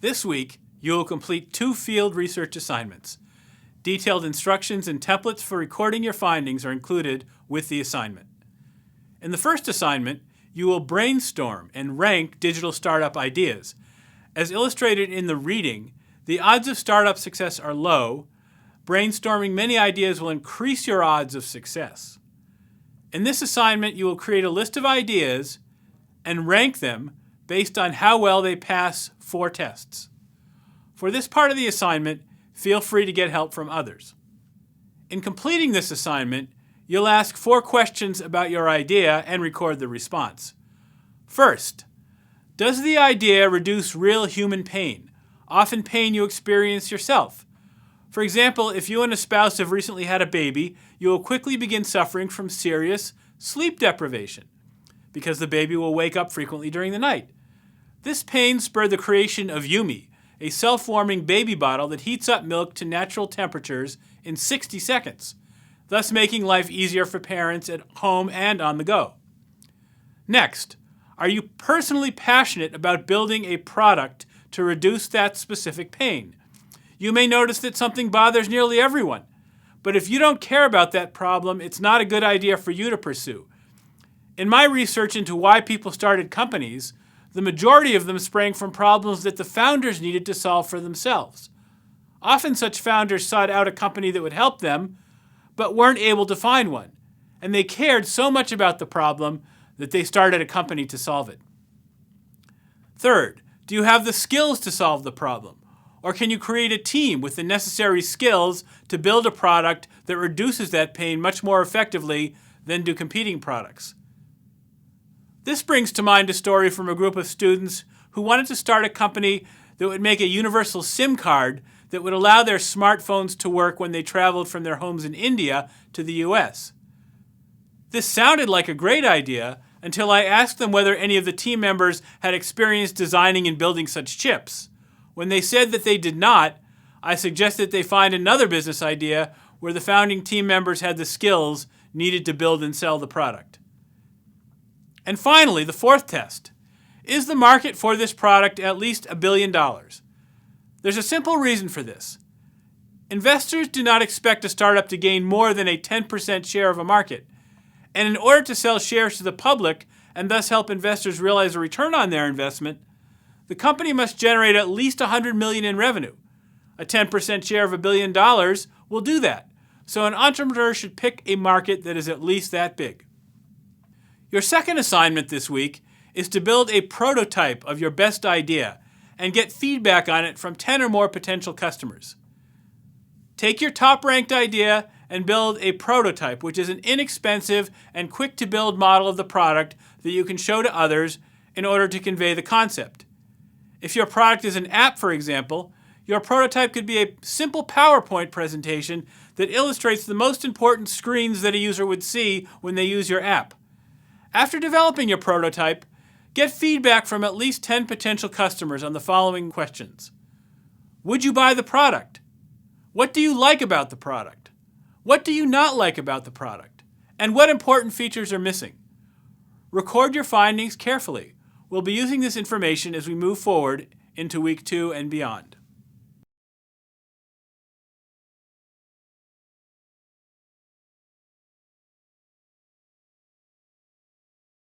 This week, you will complete 2 field research assignments. Detailed instructions and templates for recording your findings are included with the assignment. In the first assignment, you will brainstorm and rank digital startup ideas. As illustrated in the reading, the odds of startup success are low. Brainstorming many ideas will increase your odds of success. In this assignment, you will create a list of ideas and rank them based on how well they pass 4 tests. For this part of the assignment, feel free to get help from others. In completing this assignment, you'll ask 4 questions about your idea and record the response. First, does the idea reduce real human pain, often pain you experience yourself? For example, if you and a spouse have recently had a baby, you will quickly begin suffering from serious sleep deprivation because the baby will wake up frequently during the night. This pain spurred the creation of Yumi, a self-warming baby bottle that heats up milk to natural temperatures in 60 seconds, thus making life easier for parents at home and on the go. Next, are you personally passionate about building a product to reduce that specific pain? You may notice that something bothers nearly everyone, but if you don't care about that problem, it's not a good idea for you to pursue. In my research into why people started companies, the majority of them sprang from problems that the founders needed to solve for themselves. Often such founders sought out a company that would help them, but weren't able to find one, and they cared so much about the problem that they started a company to solve it. Third, do you have the skills to solve the problem? Or can you create a team with the necessary skills to build a product that reduces that pain much more effectively than do competing products? This brings to mind a story from a group of students who wanted to start a company that would make a universal SIM card that would allow their smartphones to work when they traveled from their homes in India to the US. This sounded like a great idea until I asked them whether any of the team members had experience designing and building such chips. When they said that they did not, I suggested they find another business idea where the founding team members had the skills needed to build and sell the product. And finally, the 4th test. Is the market for this product at least $1 billion? There's a simple reason for this. Investors do not expect a startup to gain more than a 10% share of a market. And in order to sell shares to the public and thus help investors realize a return on their investment, the company must generate at least $100 million in revenue. A 10% share of $1 billion will do that. So an entrepreneur should pick a market that is at least that big. Your second assignment this week is to build a prototype of your best idea and get feedback on it from 10 or more potential customers. Take your top-ranked idea and build a prototype, which is an inexpensive and quick-to-build model of the product that you can show to others in order to convey the concept. If your product is an app, for example, your prototype could be a simple PowerPoint presentation that illustrates the most important screens that a user would see when they use your app. After developing your prototype, get feedback from at least 10 potential customers on the following questions. Would you buy the product? What do you like about the product? What do you not like about the product? And what important features are missing? Record your findings carefully. We'll be using this information as we move forward into week 2 and beyond.